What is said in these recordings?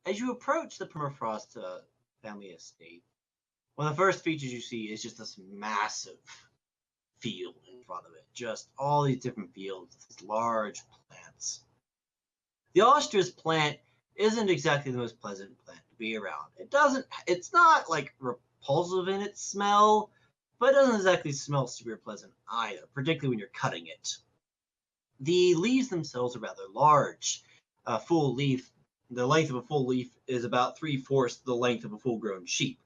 as you approach the Permafrost family estate, one of the first features you see is just this massive field in front of it. Just all these different fields, these large plants. The ostrich plant isn't exactly the most pleasant plant to be around. It's not like repulsive in its smell, but it doesn't exactly smell super pleasant either, particularly when you're cutting it. The leaves themselves are rather large. A full leaf, the length of a full leaf is about 3/4 the length of a full-grown sheep.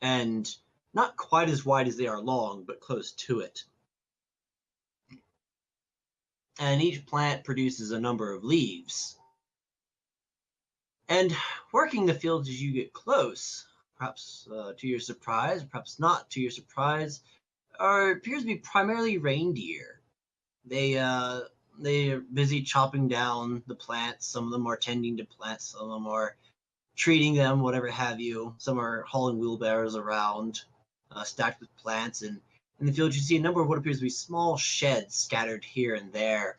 And not quite as wide as they are long, but close to it. And each plant produces a number of leaves. And working the fields as you get close, perhaps to your surprise, perhaps not to your surprise, appears to be primarily reindeer. They're busy chopping down the plants. Some of them are tending to plants. Some of them are treating them, whatever have you. Some are hauling wheelbarrows around, stacked with plants. And in the field, you see a number of what appears to be small sheds scattered here and there.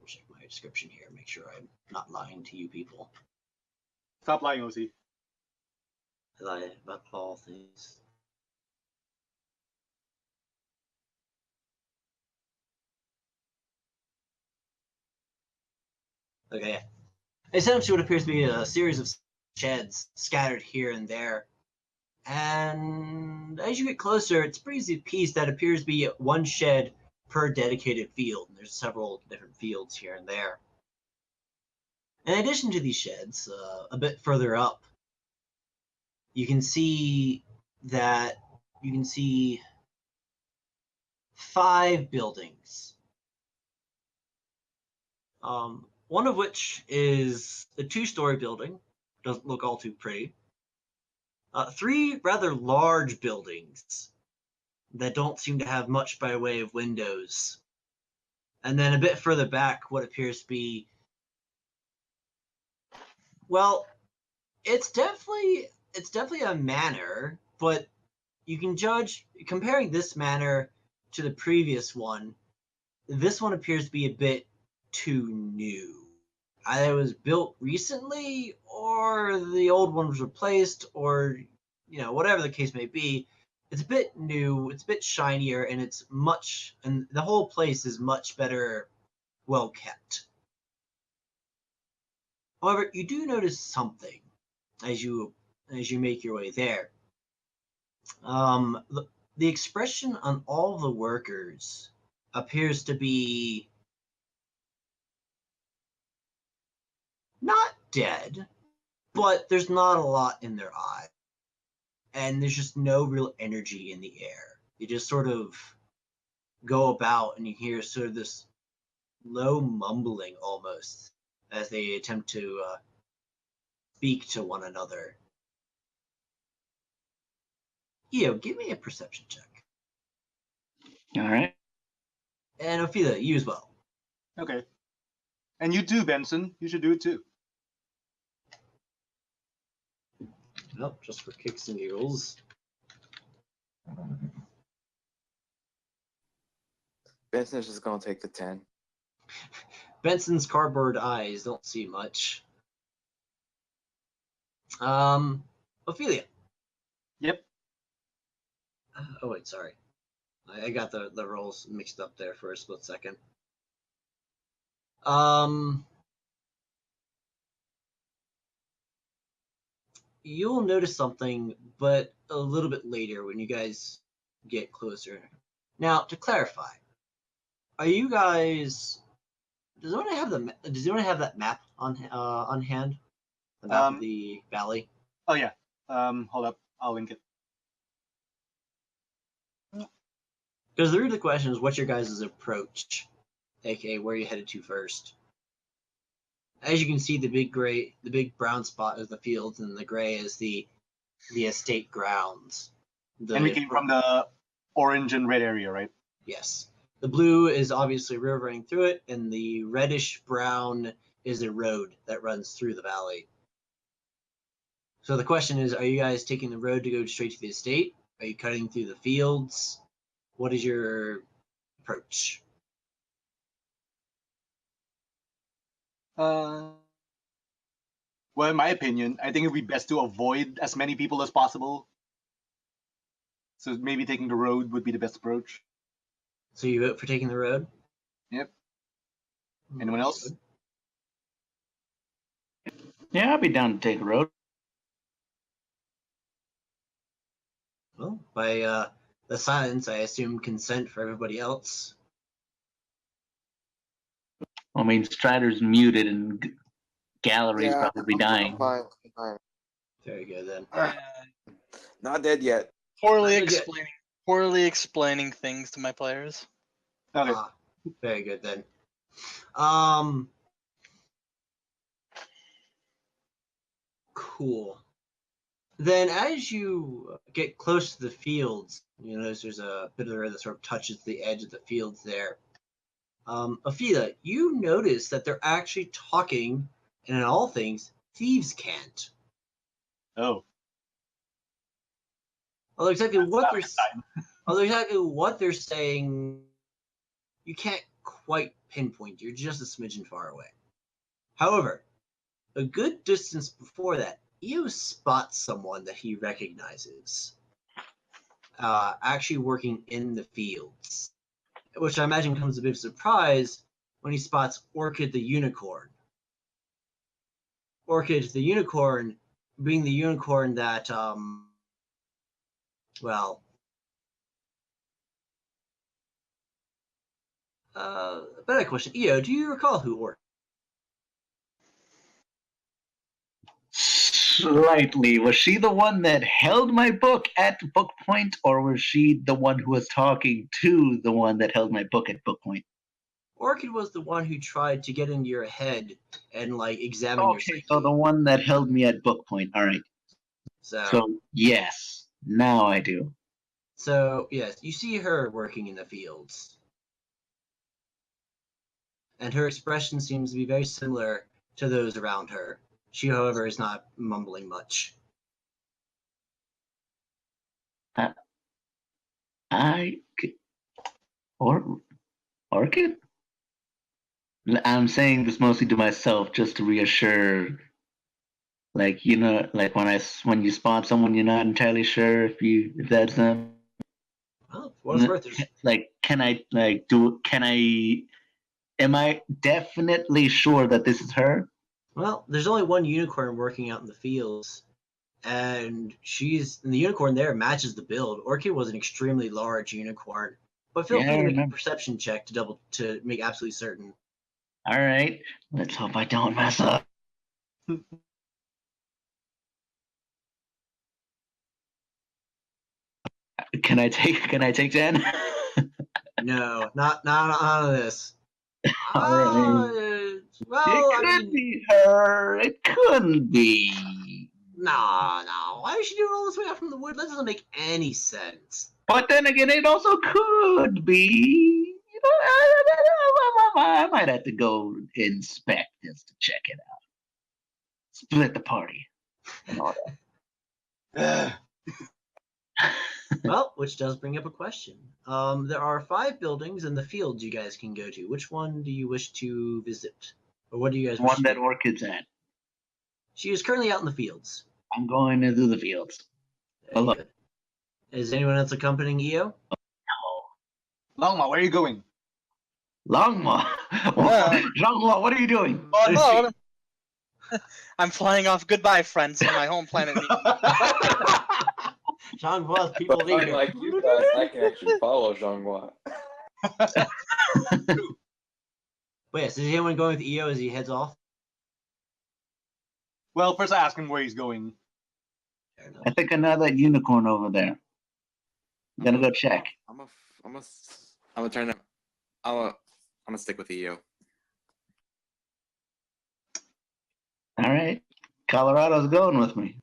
Check my description here, make sure I'm not lying to you people. Stop lying, OC. I lie about all things. Okay. Essentially what appears to be a series of sheds scattered here and there. And as you get closer, it's pretty easy to piece that appears to be one shed per dedicated field. There's several different fields here and there. In addition to these sheds, a bit further up, you can see 5 buildings. One of which is a 2-story building. Doesn't look all too pretty. 3 rather large buildings that don't seem to have much by way of windows. And then a bit further back, what appears to be, well, it's definitely a manor, but you can judge, comparing this manor to the previous one, this one appears to be a bit too new. Either it was built recently, or the old one was replaced, or, whatever the case may be. It's a bit new, it's a bit shinier, and and the whole place is much better well kept. However, you do notice something as you make your way there. The expression on all the workers appears to be not dead, but there's not a lot in their eye. And there's just no real energy in the air. You just sort of go about and you hear sort of this low mumbling almost as they attempt to speak to one another. Give me a perception check. All right. And Ophelia, you as well. Okay. And you too, Benson. You should do it too. Nope, just for kicks and giggles. Benson's just gonna take the 10. Benson's cardboard eyes don't see much. Ophelia. Yep. Oh wait, sorry. I got the roles mixed up there for a split second. You'll notice something, but a little bit later when you guys get closer. Now, to clarify, are you guys? Does anyone have that map on hand? The map of the valley. Oh yeah. Hold up. I'll link it. Because the root of the question is, what's your guys' approach, aka where are you headed to first? As you can see, the big brown spot is the fields, and the gray is the estate grounds. And we came from the orange and red area, right? Yes. The blue is obviously a river running through it, and the reddish brown is a road that runs through the valley. So the question is, are you guys taking the road to go straight to the estate? Are you cutting through the fields? What is your approach? Well, in my opinion, I think it'd be best to avoid as many people as possible. So maybe taking the road would be the best approach. So you vote for taking the road? Yep. Anyone else? Yeah, I'll be down to take a road. Well, by the silence, I assume consent for everybody else. I mean, Strider's muted and Gallery's Yeah, probably I'm dying. fine. I'm fine. Very good then. Not dead yet. Not yet. Poorly explaining things to my players. Okay. Very good then. Cool. Then as you get close to the fields, you notice there's a bit of the road that sort of touches the edge of the fields there. Ophelia, you notice that they're actually talking, and in all things, thieves can't. Oh. Although exactly what That's they're saying, you can't quite pinpoint. You're just a smidgen far away. However, a good distance before that, Eo spots someone that he recognizes, actually working in the fields, which I imagine comes a bit of a surprise when he spots Orchid the unicorn. Orchid the unicorn being the unicorn that, better question. Eo, do you recall who Orchid? Slightly. Was she the one that held my book at book point, or was she the one who was talking to the one that held my book at book point? Orchid was the one who tried to get into your head and like examine your Okay, psyche. so the one that held me at book point. All right. So yes, now I do. So yes, you see her working in the fields, and her expression seems to be very similar to those around her. She, however, is not mumbling much. Orchid? I'm saying this mostly to myself just to reassure, like, you know, like when you spot someone you're not entirely sure if that's them. Well, for what it's worth, Like, am I definitely sure that this is her? well, there's only one unicorn working out in the fields, and the unicorn there matches the build. Orchid was an extremely large unicorn, but feel free to make a perception check to make absolutely certain. All right, let's hope I don't mess up. Can I take 10? No, not none of this. All right. Well, it could be her. It couldn't be. No. Why is she doing all this way out from the wood? That doesn't make any sense. But then again, it also could be. You know, I might have to go inspect this to check it out. Split the party. And all that. Well, which does bring up a question. There are 5 buildings in the fields you guys can go to. Which one do you wish to visit? Or what do you guys wish One to that do? Orchid's at. She is currently out in the fields. I'm going into the fields. Hello. Good. Is anyone else accompanying Eo? No. Longma, where are you going? Longma? Longma, what are you doing? Oh, no. I'm flying off. Goodbye, friends, to my home planet. Zhonghua, people But leave. unlike you guys, I can actually follow Zhonghua. But yes, is anyone going with Eo as he heads off? Well, first I ask him where he's going. Fair enough. I think I know that unicorn over there. I'm gonna go check. I'm gonna turn him. I'm gonna stick with EO. All right. Colorado's going with me.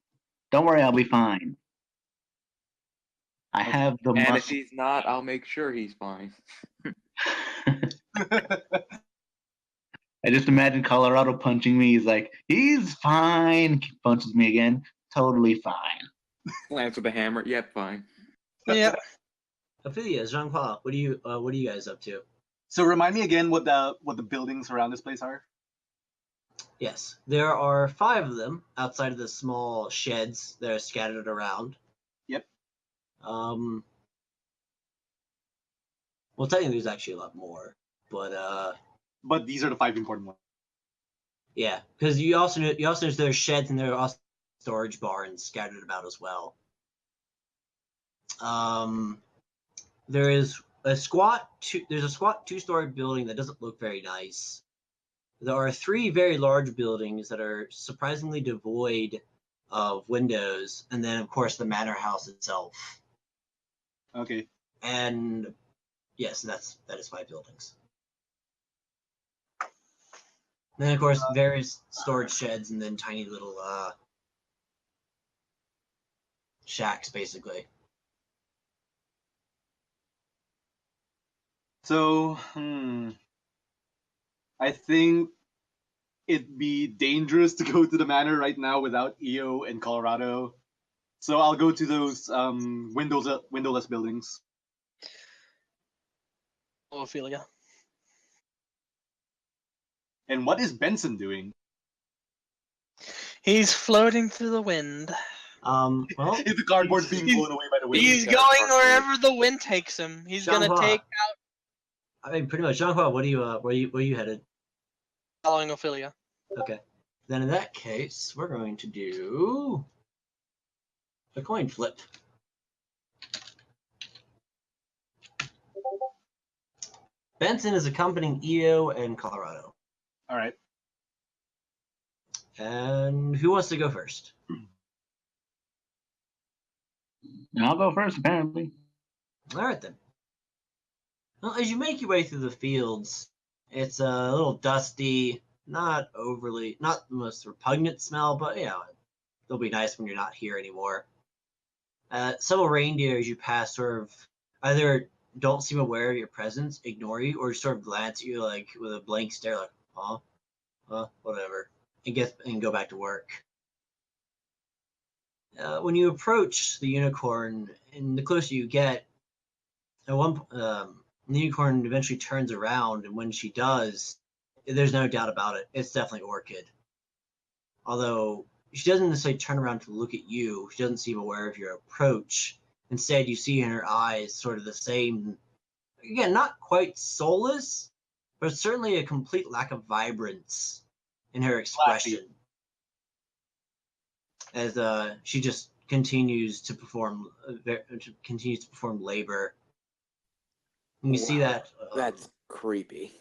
Don't worry, I'll be fine. I have the And if muscle. he's not, I'll make sure he's fine. I just imagine Colorado punching me. He's like, he's fine. Punches me again. Totally fine. Lance with a hammer. Yep, fine. Yeah. Ophelia, Zhonghua, what are you guys up to? So remind me again what the buildings around this place are. Yes, there are 5 of them outside of the small sheds that are scattered around. Yep. Well, technically, there's actually a lot more, but But these are the 5 important ones. yeah, because you also there's sheds and there are also storage barns scattered about as well. There is a squat there's a squat 2-story building that doesn't look very nice. There are 3 very large buildings that are surprisingly devoid of windows, and then of course the manor house itself. Okay. And yes, that is 5 buildings. And then of course various storage sheds and then tiny little shacks basically. So, I think it'd be dangerous to go to the manor right now without EO and Colorado. So I'll go to those windowless buildings. Ophelia. And what is Benson doing? He's floating through the wind. Well, Is the cardboard being blown away by the wind? He's Yeah, going cardboard. wherever the wind takes him. He's gonna Jean-Hua. take I mean, pretty much, Jean-Hua, where you headed? following Ophelia. Okay. Then in that case, we're going to do a coin flip. Benson is accompanying EO and Colorado. All right. And who wants to go first? I'll go first, apparently. All right then. Well, as you make your way through the fields, it's a little dusty, not the most repugnant smell, but it'll be nice when you're not here anymore. Several reindeer as you pass sort of either don't seem aware of your presence, ignore you, or sort of glance at you like with a blank stare, like, whatever, and go back to work. When you approach the unicorn, and the closer you get, the unicorn eventually turns around, and when she does, there's no doubt about it. It's definitely Orchid. Although she doesn't necessarily turn around to look at you, she doesn't seem aware of your approach. Instead, you see in her eyes sort of the same, again, not quite soulless, but certainly a complete lack of vibrance in her expression. As she just continues to perform labor. And you see Wow, that. That's creepy.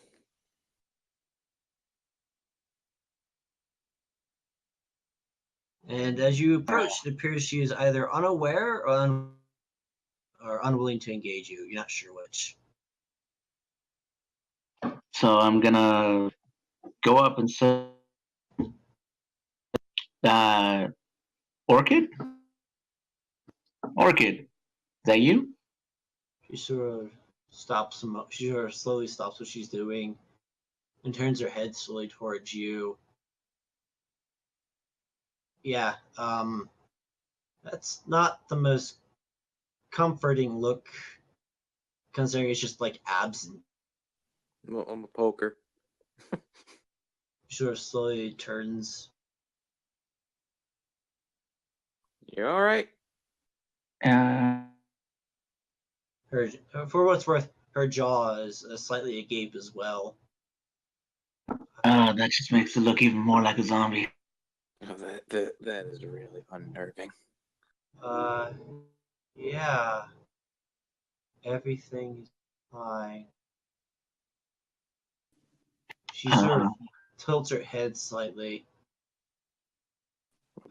And as you approach, it appears she is either unaware or unwilling to engage you. You're not sure which. So I'm gonna go up and say, Orchid? Orchid, is that you? She sort of slowly stops what she's doing and turns her head slowly towards you. Yeah, that's not the most comforting look, considering it's just like absent. I'm a poker. She sort of slowly turns. You all right? For what it's worth, her jaw is slightly agape as well. That just makes it look even more like a zombie. Oh, that is really unnerving. Yeah. Everything is fine. She sort of tilts her head slightly.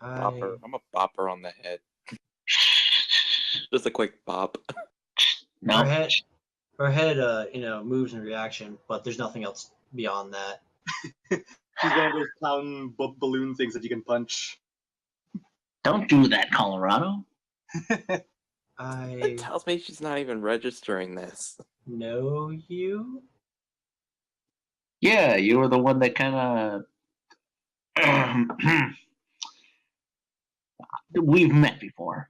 I'm a bopper on the head. Just a quick bop. No. Her head, moves in reaction, but there's nothing else beyond that. She's one of those clown balloon things that you can punch. Don't do that, Colorado. That tells me she's not even registering this. Know you? Yeah, you were the one that kind of. We've met before.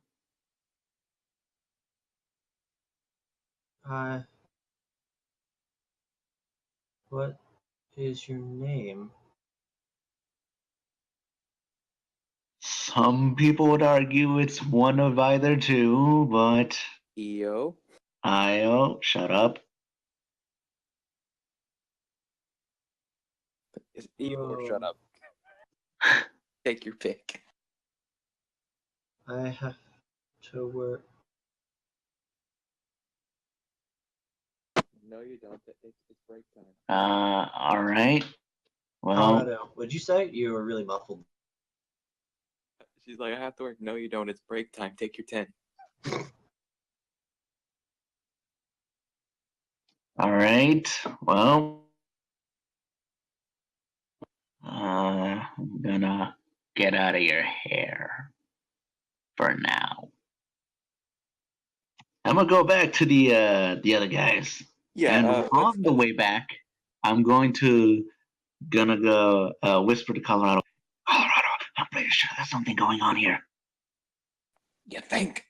What is your name? Some people would argue it's one of either two, but EO. shut up. Is EO or shut up? Take your pick. I have to work. No, you don't. It's break time. All right. Well, Colorado, what'd you say? You were really muffled. She's like, I have to work. No, you don't. It's break time. Take your 10. all right. Well, I'm gonna get out of your hair for now. I'm gonna go back to the other guys. Yeah. And on the way back, I'm gonna go whisper to Colorado. Colorado, I'm pretty sure there's something going on here. You think?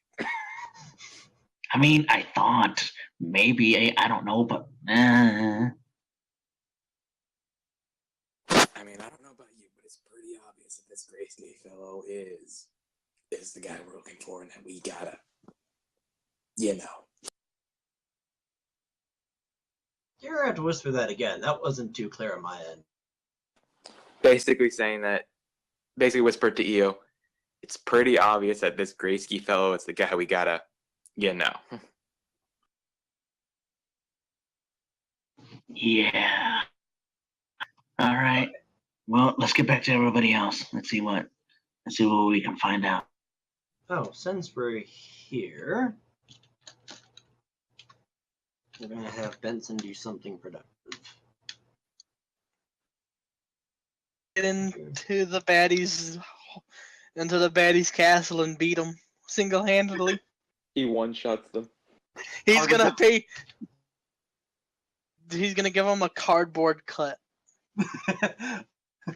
I mean, I thought maybe I don't know, but I mean, I don't know about you, but it's pretty obvious that this Graysky fellow is the guy we're looking for, and that we gotta, you know. You're gonna have to whisper that again. That wasn't too clear on my end. Basically whispered to EO, it's pretty obvious that this Graysky fellow is the guy we gotta, you know. yeah. All right. Well, let's get back to everybody else. Let's see what we can find out. Oh, since we're here, we're gonna have Benson do something productive. Get into the baddies castle and beat them single-handedly. He one-shots them. He's gonna pay. He's gonna give him a cardboard cut.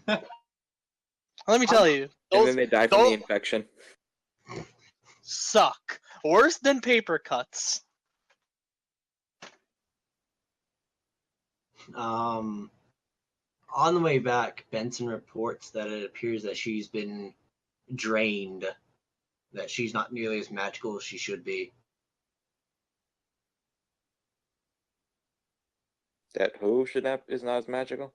Let me tell you, And then those they die from the infection. suck. Worse than paper cuts. On the way back, Benson reports that it appears that she's been drained, that she's not nearly as magical as she should be. That who is not as magical?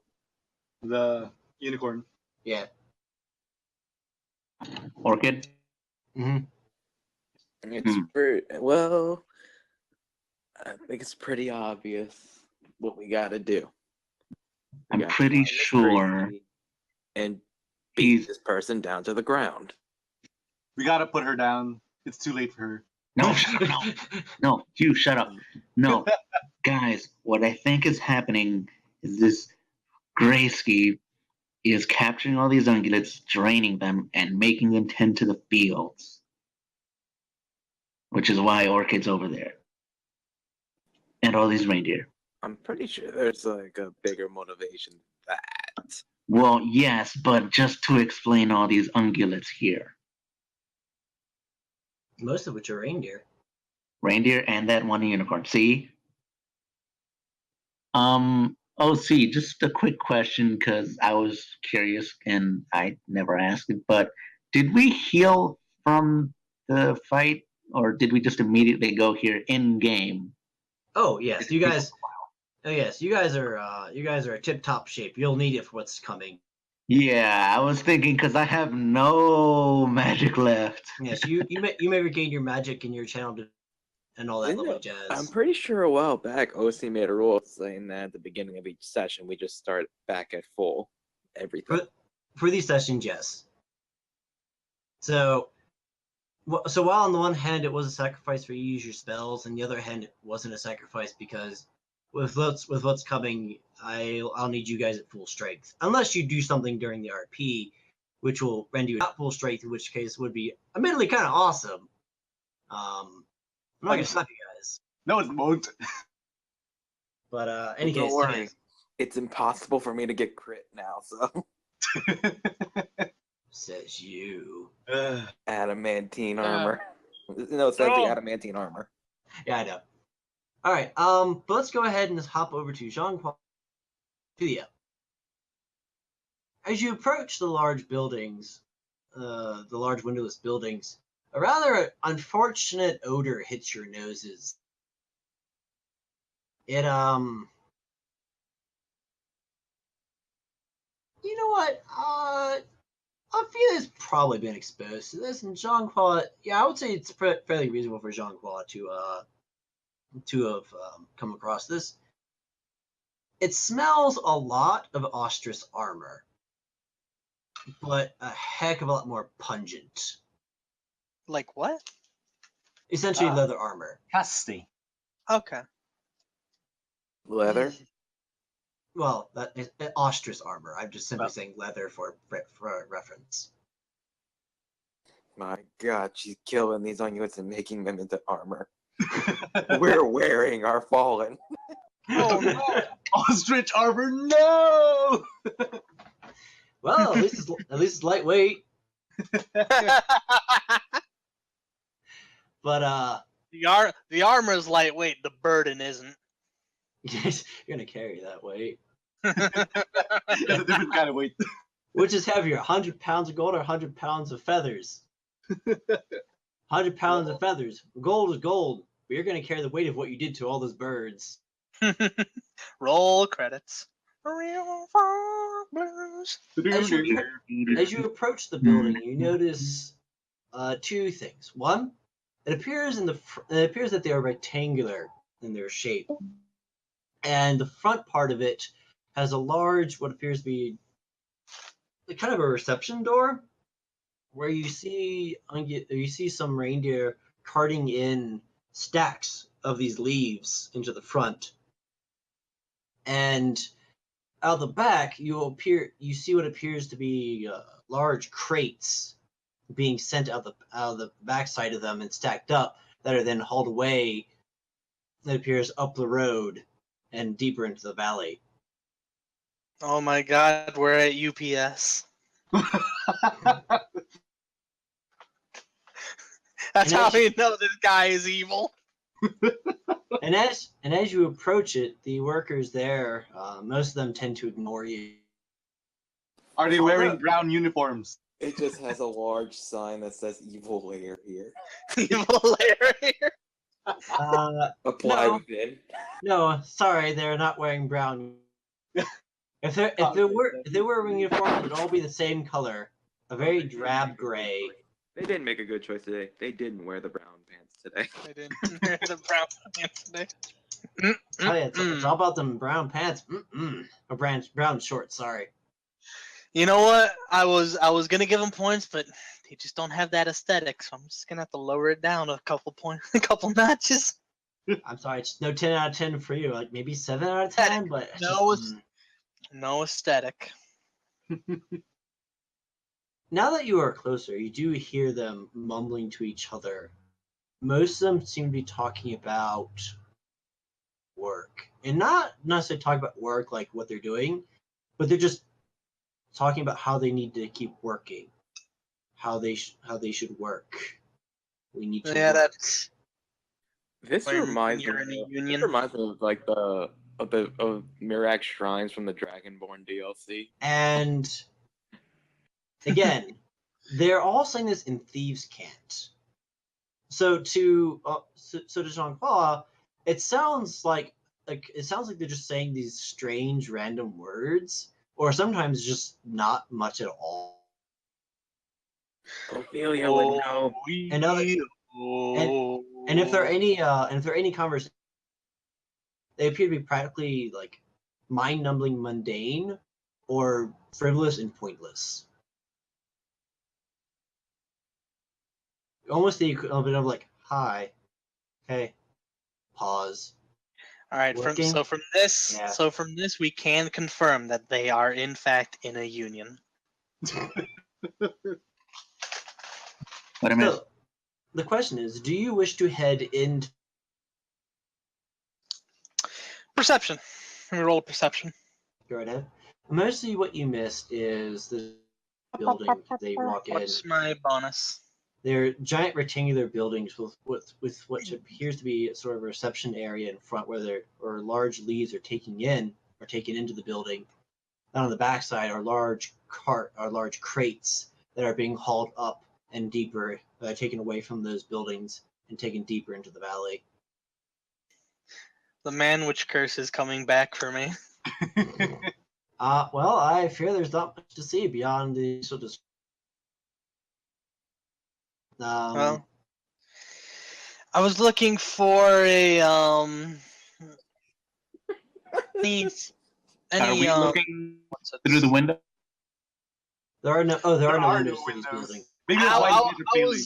The unicorn. Yeah. Orchid? Mm-hmm. It's pretty, well, I think it's pretty obvious what we gotta do. I'm pretty sure and beat this person down to the ground. We gotta put her down. It's too late for her. No, shut up, no, you shut up. No, guys, what I think is happening is this Graysky is capturing all these ungulates, draining them, and making them tend to the fields. Which is why Orchid's over there. And all these reindeer. I'm pretty sure there's like a bigger motivation than that. Well, yes, but just to explain all these ungulates here. Most of which are reindeer. Reindeer and that one unicorn. See? See, just a quick question because I was curious and I never asked it, but did we heal from the fight or did we just immediately go here in game? Oh yes, you guys. Oh yes, you guys are a tip-top shape. You'll need it for what's coming. Yeah, I was thinking because I have no magic left. Yes, you may regain your magic in your channel and all that lovely jazz. I'm pretty sure a while back OC made a rule saying that at the beginning of each session we just start back at full everything. For these sessions, yes. So while on the one hand it was a sacrifice for you to use your spells, and the other hand it wasn't a sacrifice because with what's coming, I'll need you guys at full strength. Unless you do something during the RP, which will render you at full strength, in which case would be admittedly kind of awesome. I'm not gonna stop you guys. No, it won't. But any Don't case, worry. It's impossible for me to get crit now, so says you. adamantine armor. No, it says the adamantine armor. Yeah, I know. All right. But let's go ahead and just hop over to Jean-Paul. As you approach the large buildings the large windowless buildings, a rather unfortunate odor hits your noses. It you know what? I feel it's probably been exposed to this, and Jean-Claude, yeah, I would say it's fairly reasonable for Jean-Claude to have come across this. It smells a lot of ostrich armor, but a heck of a lot more pungent. Like what? Essentially, leather armor. Casty. Okay. Leather? Well, that is ostrich armor. I'm just simply saying leather for reference. My God, she's killing these onions and making them into armor. We're wearing our fallen. Oh no! Ostrich armor, no! Well, at least it's lightweight. But the armor is lightweight. The burden isn't. you're gonna carry that weight. It's a different kind of weight. Which is heavier, 100 pounds of gold or 100 pounds of feathers? 100 pounds of feathers. Gold is gold, but you're gonna carry the weight of what you did to all those birds. Roll credits. Real far blues. As you approach the building, you notice two things. One, it appears that they are rectangular in their shape, and the front part of it has a large, what appears to be kind of a reception door, where you see some reindeer carting in stacks of these leaves into the front, and out the back you see what appears to be large crates being sent out the backside of them and stacked up that are then hauled away. It appears up the road and deeper into the valley. Oh my God, we're at UPS. That's how we know this guy is evil. And as you approach it, the workers there, most of them tend to ignore you. Are they wearing brown uniforms? It just has a large sign that says "Evil Lair" here. Evil lair here. Apply No. within. No, sorry, they're not wearing brown. If they were wearing uniforms, it'd all be the same color, a very drab gray. They didn't make a good choice today. They didn't wear the brown pants today. I didn't wear the brown pants today. Oh yeah, it's all about them brown pants. Or brown shorts. Sorry. You know what? I was gonna give them points, but they just don't have that aesthetic, so I'm just gonna have to lower it down a couple points, a couple notches. I'm sorry, it's no 10 out of 10 for you. Like maybe 7 out of 10, but it's No, just, no aesthetic. Now that you are closer, you do hear them mumbling to each other. Most of them seem to be talking about work, and not necessarily talking about work like what they're doing, but they're just talking about how they need to keep working, how they should work. We need to. Yeah, work. that's. This When reminds you're me. in a union. This reminds me of like of Mirac shrines from the Dragonborn DLC. And again, they're all saying this in thieves' cant. So to Jean-Claude, it sounds like they're just saying these strange random words, or sometimes just not much at all. Ophelia would know. And if there are any conversations, they appear to be practically like mind-numbing mundane or frivolous and pointless. Almost the equivalent of like, hi, hey, pause. All right. Working? So from this, Yeah. we can confirm that they are in fact in a union. What I miss? So, the question is, do you wish to head into Perception. Let me roll a perception. go right ahead? Mostly what you missed is the building they walk in. What's my bonus? They're giant rectangular buildings with what appears to be sort of a reception area in front where large leaves are taken into the building. And on the backside are large crates that are being hauled up and deeper, taken away from those buildings and taken deeper into the valley. The man which curse is coming back for me. Well, I fear there's not much to see beyond the sort of. Well, I was looking for a any Are we looking through the window? there are no. Oh, there are no windows to this windows. building. Maybe that's why you guys are failing.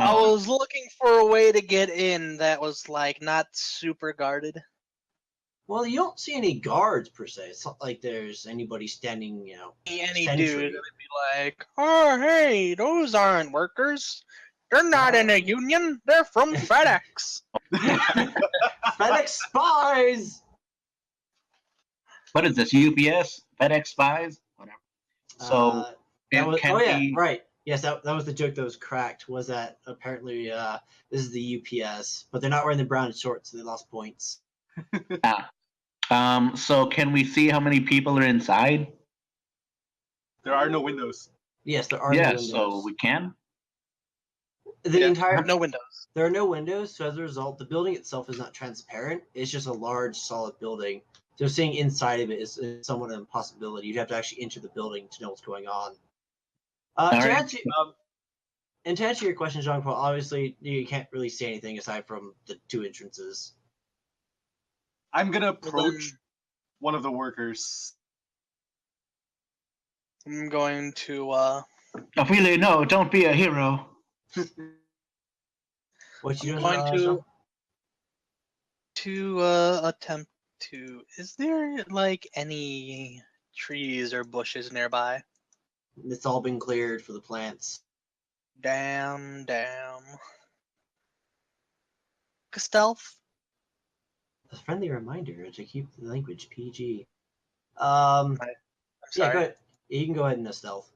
I was looking for a way to get in that was like not super guarded. Well, you don't see any guards per se. It's not like there's anybody standing, Any sentry. dude would be like, "Oh, hey, those aren't workers. They're not in a union. They're from FedEx." FedEx spies. What is this? UPS? FedEx spies? Whatever. So That was, can oh yeah, we? right. Yes, that was the joke that was cracked. Was that apparently this is the UPS, but they're not wearing the brown shorts, so they lost points. So can we see how many people are inside? There are no windows. Yes, there are no Yeah, windows. so we can. The entire No windows. There are no windows, so as a result, the building itself is not transparent. It's just a large, solid building. So seeing inside of it is somewhat an impossibility. You'd have to actually enter the building to know what's going on. And to answer your question, Jean-Paul, obviously you can't really see anything aside from the two entrances. I'm gonna approach one of the workers. I'm going to Ophelia, no, don't be a hero. What you I'm doing? going to attempt to. Is there like any trees or bushes nearby? It's all been cleared for the plants. Damn. Stealth. A friendly reminder to keep the language PG. I'm Yeah, sorry. go ahead. You can go ahead and stealth.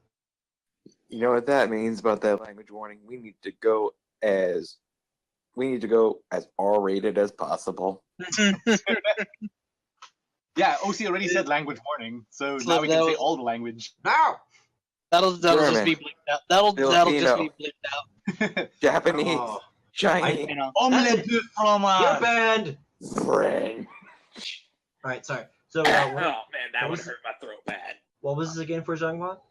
You know what that means about that language warning? We need to go as R-rated as possible. Yeah, OC already said language warning, so now we can say all the language. No! That'll just German. be bleeped out. That'll just be Filipino. bleeped out. Japanese, Oh, Chinese, You know. Omelette de you're fromage. banned! French. Alright, sorry. So, Man, that what would was- hurt my throat bad. what was this again for Jean-Paul?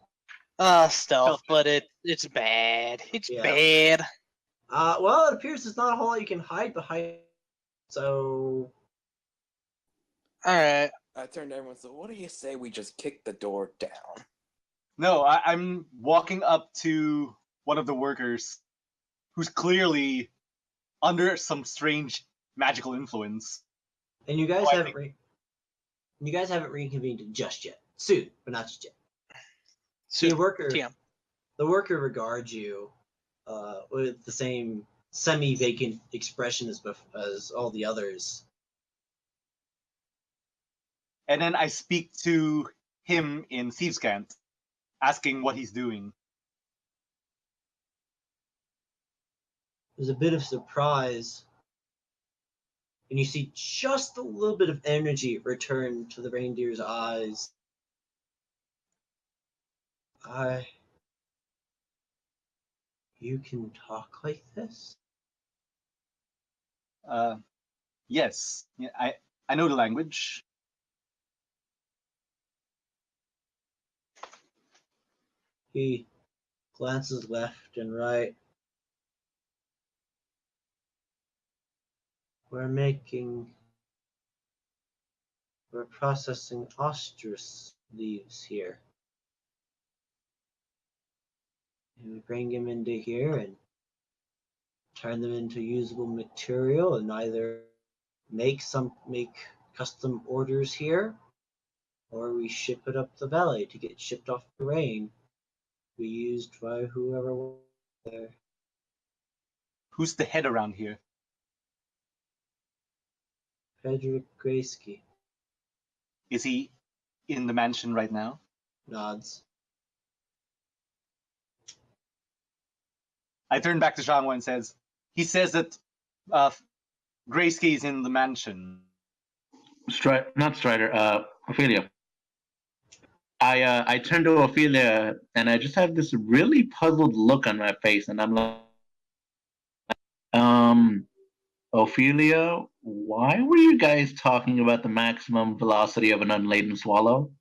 Stealth, but it's bad. It's Yeah. bad. Well, it appears there's not a whole lot you can hide behind. So, All right. I turned to everyone. So, what do you say we just kick the door down? No, I'm walking up to one of the workers who's clearly under some strange magical influence. and you guys I haven't reconvened just yet. Soon, but not just yet. So, The worker, TM. the worker regards you with the same semi-vacant expression as all the others. And then I speak to him in Thieves' Cant, asking what he's doing. There's a bit of surprise, and you see just a little bit of energy return to the reindeer's eyes. You can talk like this? Yes, yeah, I know the language. He glances left and right. We're processing ostrich leaves here. And we bring them into here and turn them into usable material and either make custom orders here, or we ship it up the valley to get shipped off the rain. Be used by whoever was there. Who's the head around here? Frederick Graysky Is he in the mansion right now? nods. I turn back to Zhangwa and he says that Graysky is in the mansion. Not Strider. Ophelia. I turn to Ophelia and I just have this really puzzled look on my face, and I'm like, um, Ophelia, why were you guys talking about the maximum velocity of an unladen swallow?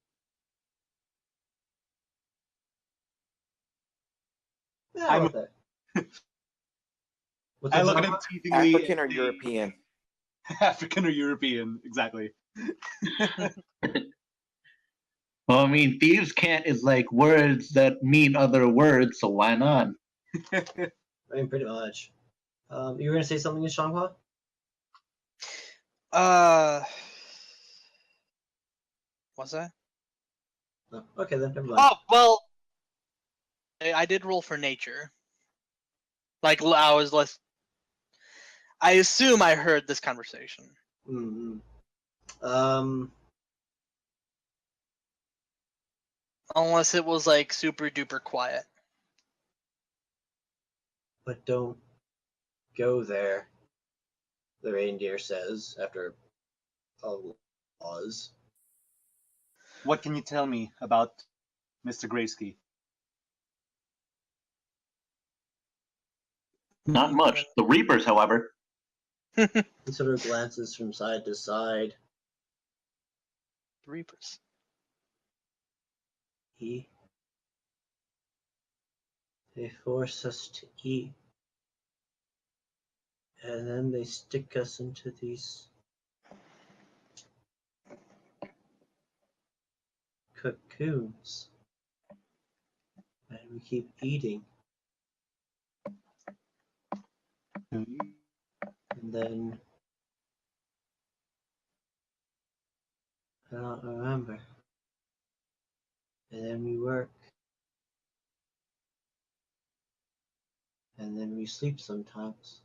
Yeah, I'm- what the? What's I that look at genre? him teasingly. African or and say, European? African or European, exactly. Well, I mean, thieves' cant is like words that mean other words, so why not? I mean, pretty much. You were gonna say something in Shanghua? Was I? No. Okay, then never mind. Oh well, I did roll for nature. Like I was less. I assume I heard this conversation. Mm-hmm. Unless it was like super duper quiet. But don't go there. The reindeer says after a pause. What can you tell me about Mr. Graysky? Not much. The Reapers, however. He sort of glances from side to side. Reapers. They force us to eat. And then they stick us into these cocoons. And we keep eating. And then I don't remember. And then we work. And then we sleep sometimes.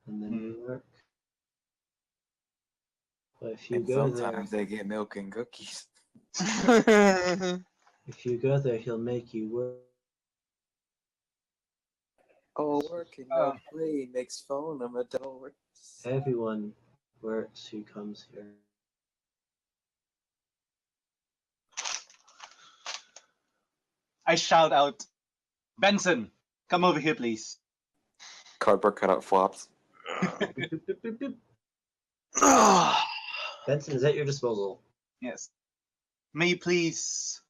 And then we work. But if you And go there, sometimes they get milk and cookies. if you go there, he'll make you work. Oh, working no play makes Foenum a dull. Everyone works who comes here. I shout out, Benson, come over here, please. Cardboard cutout flops. Boop, boop, boop, boop. Benson is at your disposal. Yes. May you please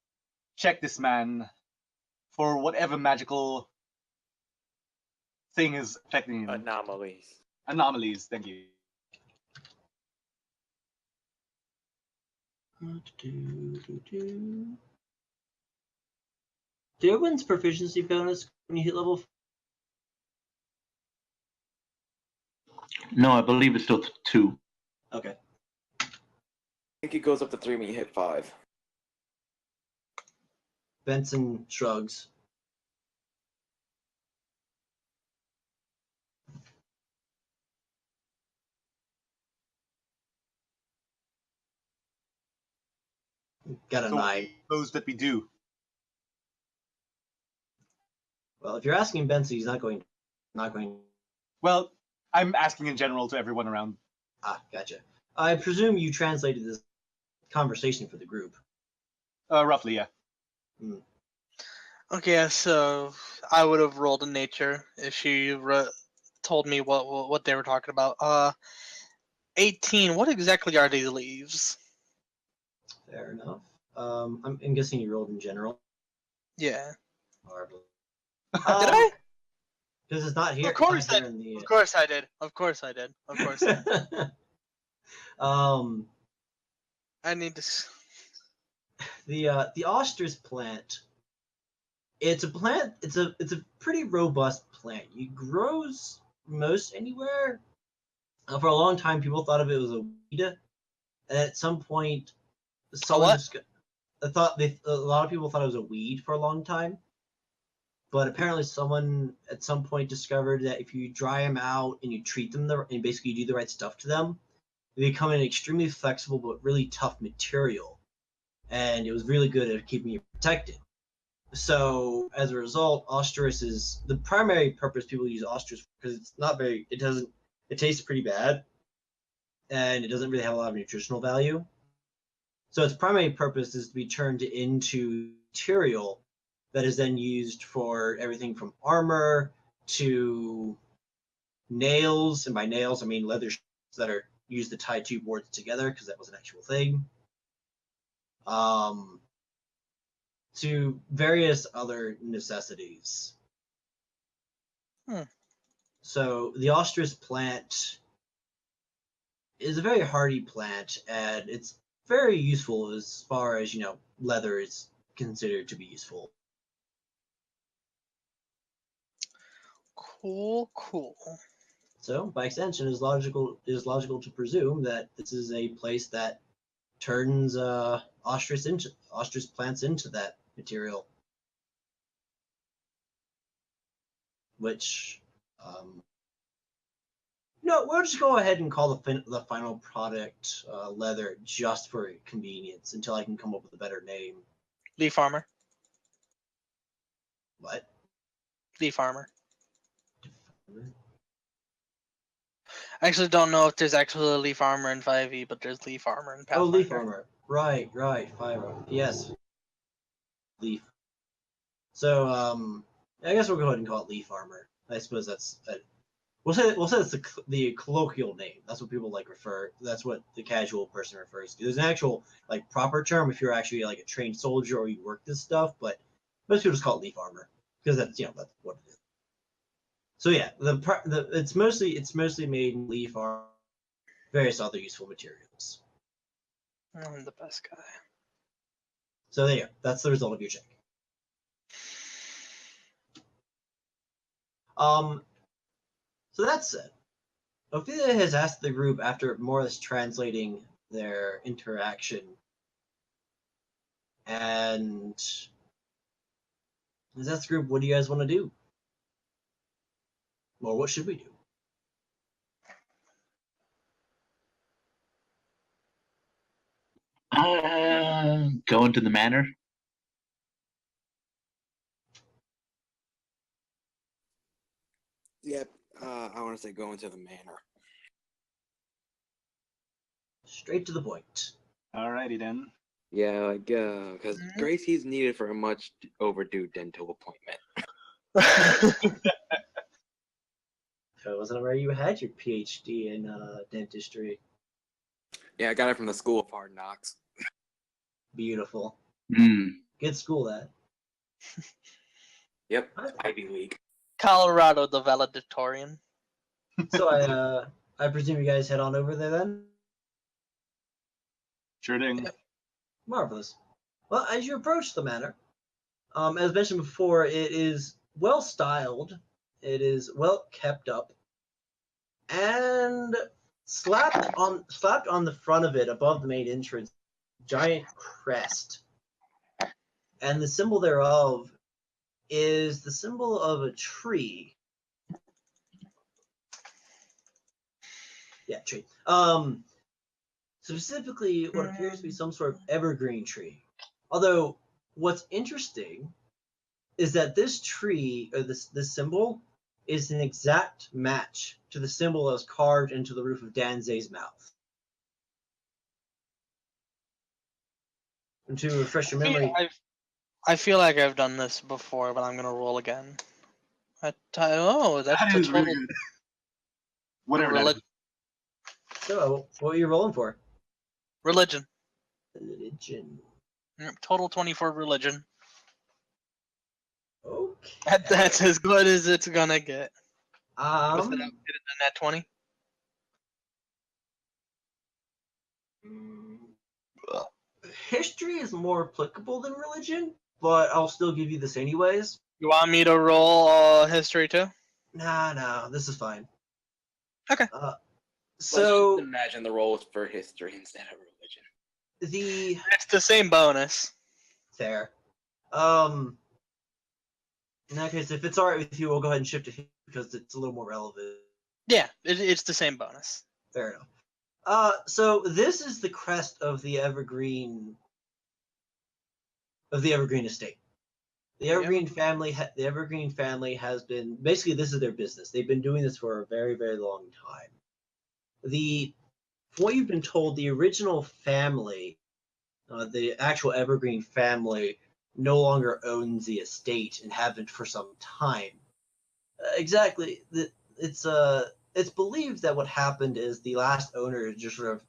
check this man for whatever magical thing is affecting him. Anomalies. Anomalies, thank you. Do everyone's proficiency bonus when you hit level? No, I believe it's still 2. Okay. I think it goes up to 3 when you hit 5. Benson shrugs. Got a So 9. those that we do. Well, if you're asking Benson, he's not going. Well, I'm asking in general to everyone around. Ah, gotcha. I presume you translated this conversation for the group. Roughly, yeah. Okay, so I would have rolled in nature if she told me what they were talking about. 18. What exactly are these leaves? Fair enough. I'm guessing you rolled in general. Yeah. Horribly. Did I? Because it's not here. Of course it's not I here in the, Of course I did. Of course I did. Of course. I need to. The ostrich plant. It's a plant. It's a pretty robust plant. It grows most anywhere. For a long time, people thought of it as a weed. And at some point, someone a lot of people thought it was a weed for a long time. But apparently, someone at some point discovered that if you dry them out and you treat them and basically do the right stuff to them, they become an extremely flexible but really tough material. And it was really good at keeping you protected. So as a result, ostrich is the primary purpose people use ostrich because it's not very. It tastes pretty bad, and it doesn't really have a lot of nutritional value. So its primary purpose is to be turned into material that is then used for everything from armor to nails, and by nails I mean leather that are used to tie two boards together, because that was an actual thing. To various other necessities. So the ostrich plant is a very hardy plant, and it's very useful as far as, leather is considered to be useful. Cool. So, by extension, it is logical to presume that this is a place that turns ostrich plants into that material, which no, we'll just go ahead and call the final product leather, just for convenience, until I can come up with a better name. Leaf armor. What? Leaf armor. I actually don't know if there's actually a leaf armor in 5e, but there's leaf armor in Pathfinder. Oh, leaf armor. Right. Fire. Yes. Leaf. So, I guess we'll go ahead and call it leaf armor. I suppose that's we'll say that's the colloquial name. That's what people refer. That's what the casual person refers to. There's an actual proper term if you're actually a trained soldier or you work this stuff, but most people just call it leaf armor because that's that's what it is. So yeah, it's mostly made in leaf armor, various other useful materials. I'm the best guy. So there you go. That's the result of your check. So that said, Ophelia has asked the group, after more or less translating their interaction, and has asked the group, what do you guys want to do? Or what should we do? Go into the manor. Yep. I want to say go into the manor. Straight to the point. Alrighty then. Yeah, because Gracie's needed for a much overdue dental appointment. So wasn't it where you had your PhD in dentistry? Yeah, I got it from the School of Hard Knocks. Beautiful. Good school, that. Yep, Ivy League. Colorado, the valedictorian. So I presume you guys head on over there then? Sure thing. Marvelous. Well, as you approach the manor, as mentioned before, it is well styled, it is well kept up, and slapped on the front of it, above the main entrance, giant crest, and the symbol thereof is the symbol of a tree. Yeah, tree. Specifically, what appears to be some sort of evergreen tree. Although, what's interesting is that this tree, or this symbol, is an exact match to the symbol that was carved into the roof of Danze's mouth. And to refresh your memory, I feel like I've done this before, but I'm gonna roll again. That's That a is total really good. Whatever that is. so what are you rolling for? religion. Religion. Yep, total 24 religion. Okay. That's as good as it's gonna get. With Um, it, get it in that 20. History is more applicable than religion, but I'll still give you this anyways. You want me to roll history too? Nah, this is fine. Okay. So Let's just imagine the roles for history instead of religion. It's the same bonus. Fair. In that case, if it's alright with you, we'll go ahead and shift to history because it's a little more relevant. Yeah, it's the same bonus. Fair enough. So this is the crest of the Evergreen estate. The Evergreen family. The Evergreen family has been basically, this is their business. They've been doing this for a very, very long time. From what you've been told, the original family the actual Evergreen family no longer owns the estate and haven't for some time. Exactly. It's believed that what happened is the last owner just sort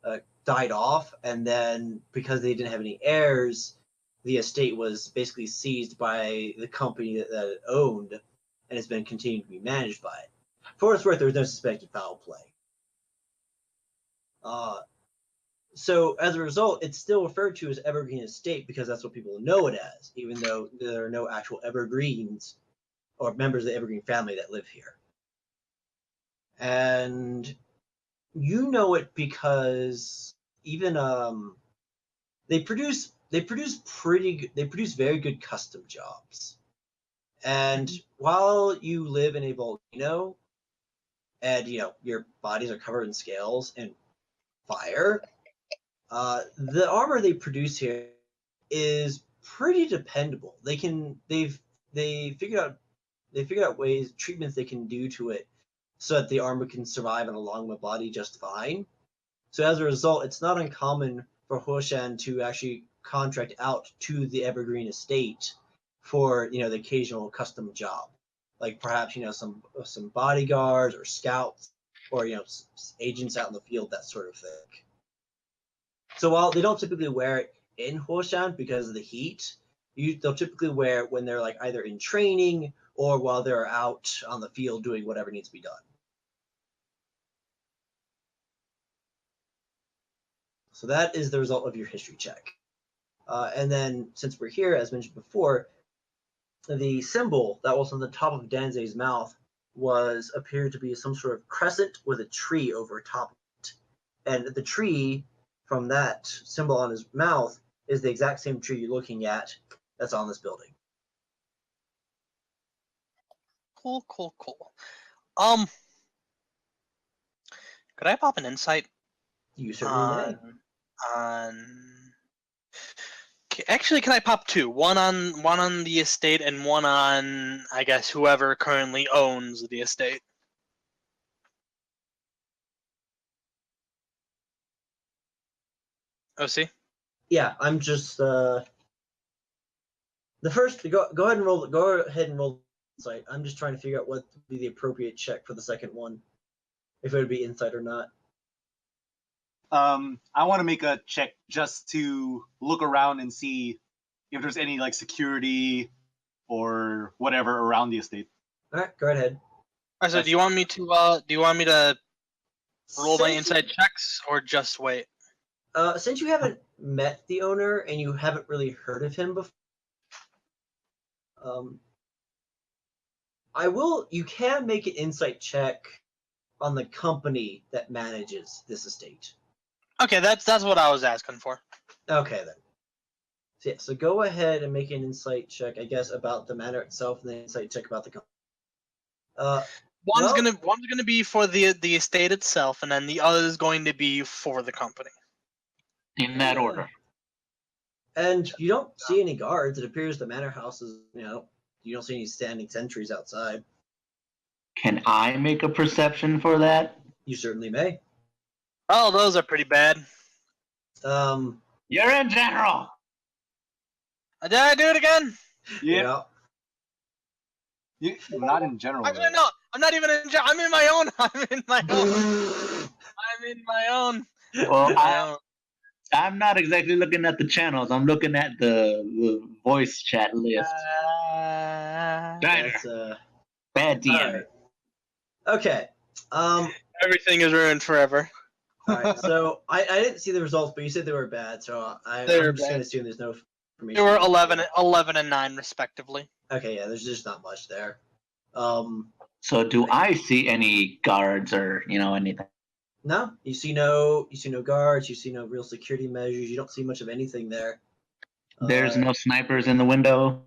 of died off, and then because they didn't have any heirs, the estate was basically seized by the company that it owned, and it's been continuing to be managed by it. For what it's worth, there was no suspected foul play. So as a result, it's still referred to as Evergreen Estate because that's what people know it as, even though there are no actual Evergreens or members of the Evergreen family that live here. And you know it because even they produce very good custom jobs. And while you live in a volcano and your bodies are covered in scales and fire, the armor they produce here is pretty dependable. They've figured out treatments they can do to it so that the armor can survive and along the body just fine. So as a result, it's not uncommon for Hoshan to actually contract out to the Evergreen Estate for the occasional custom job, like perhaps some bodyguards or scouts or agents out in the field, that sort of thing. So while they don't typically wear it in Hoshan because of the heat, they'll typically wear it when they're like either in training or while they're out on the field doing whatever needs to be done. So that is the result of your history check. And then since we're here, as mentioned before, the symbol that was on the top of Danze's mouth appeared to be some sort of crescent with a tree over top of it. And the tree from that symbol on his mouth is the exact same tree you're looking at that's on this building. Cool. Could I pop an insight? You certainly may. Actually, can I pop two? One on the estate and one on, I guess, whoever currently owns the estate. Oh, see? Yeah, I'm just the first. Go ahead and roll. Go ahead and roll insight. I'm just trying to figure out what would be the appropriate check for the second one, if it would be insight or not. I want to make a check just to look around and see if there's any like security or whatever around the estate. All right, go right ahead. All right, so do you want me to roll my insight checks or just wait? Since you haven't met the owner and you haven't really heard of him before, you can make an insight check on the company that manages this estate. Okay, that's what I was asking for. Okay then. So go ahead and make an insight check, I guess, about the manor itself, and then insight check about the company. One's gonna be for the estate itself, and then the other is going to be for the company. In that order. And you don't see any guards. It appears the manor house is, you don't see any standing sentries outside. Can I make a perception for that? You certainly may. Oh, those are pretty bad. You're in general. Did I do it again? Yeah. Not in general. Actually, no. I'm not even in. I'm in my own. I'm in my own. Well, I'm not exactly looking at the channels. I'm looking at the voice chat list. That's Bad DM. Right. Okay. Everything is ruined forever. All right. So I didn't see the results, but you said they were bad, so I'm just going to assume there's no information. They were 11 and 9 respectively. Okay, yeah. There's just not much there. So do I see any guards or anything? No, you see no guards. You see no real security measures. You don't see much of anything there. There's no snipers in the window.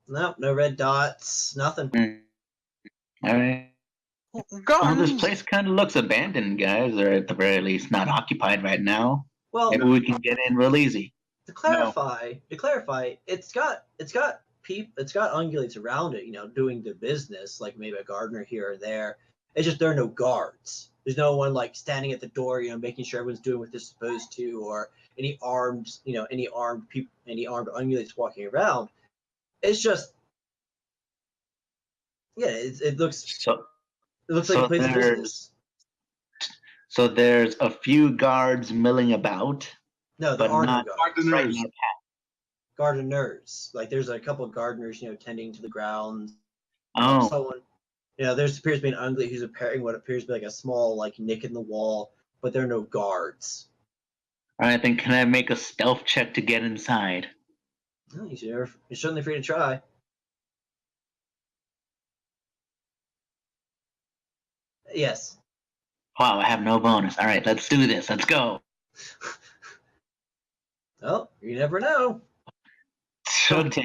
No red dots. Nothing. All right. Well, this place kind of looks abandoned, guys, or at the very least not occupied right now. Well, maybe we can get in real easy. To clarify, it's got ungulates around it, doing their business, like maybe a gardener here or there. It's just there are no guards. There's no one like standing at the door, making sure everyone's doing what they're supposed to, or any armed, any armed people, any armed ungulates walking around. It's just, yeah, it looks So like so a place of there's- business. so there's a few guards milling about. No, there but are no not guards. Gardeners. Gardeners. Like there's a couple of gardeners, tending to the grounds. Oh, Someone, there's appears to be an ungulate who's repairing what appears to be like a small like nick in the wall, but there are no guards. all right. Then can I make a stealth check to get inside? Oh, you're certainly free to try. Yes. Wow, I have no bonus. All right, let's do this. Let's go. Well, you never know. So 10.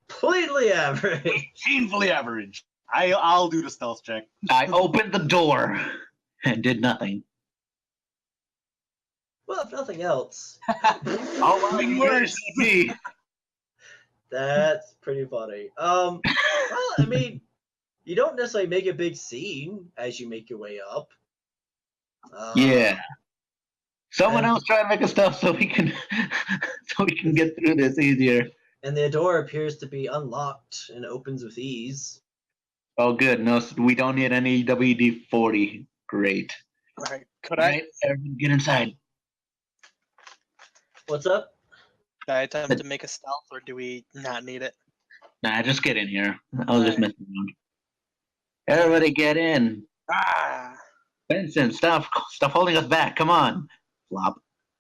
Completely average. Painfully average. I'll do the stealth check. I opened the door and did nothing. Well, if nothing else, Oh, Nothing worse. me. that's pretty funny. Well, I mean, you don't necessarily make a big scene as you make your way up. Yeah. Someone and- else try and make a stealth so we can get through this easier. And the door appears to be unlocked and opens with ease. Oh, good. No, we don't need any WD-40. Great. Right. Could All I? right, everyone get inside. What's up? Could I attempt to make a stealth, or do we not need it? Nah, just get in here. I was just Alright. messing around. Everybody get in. Ah. Benson, stop holding us back. Come on. Flop.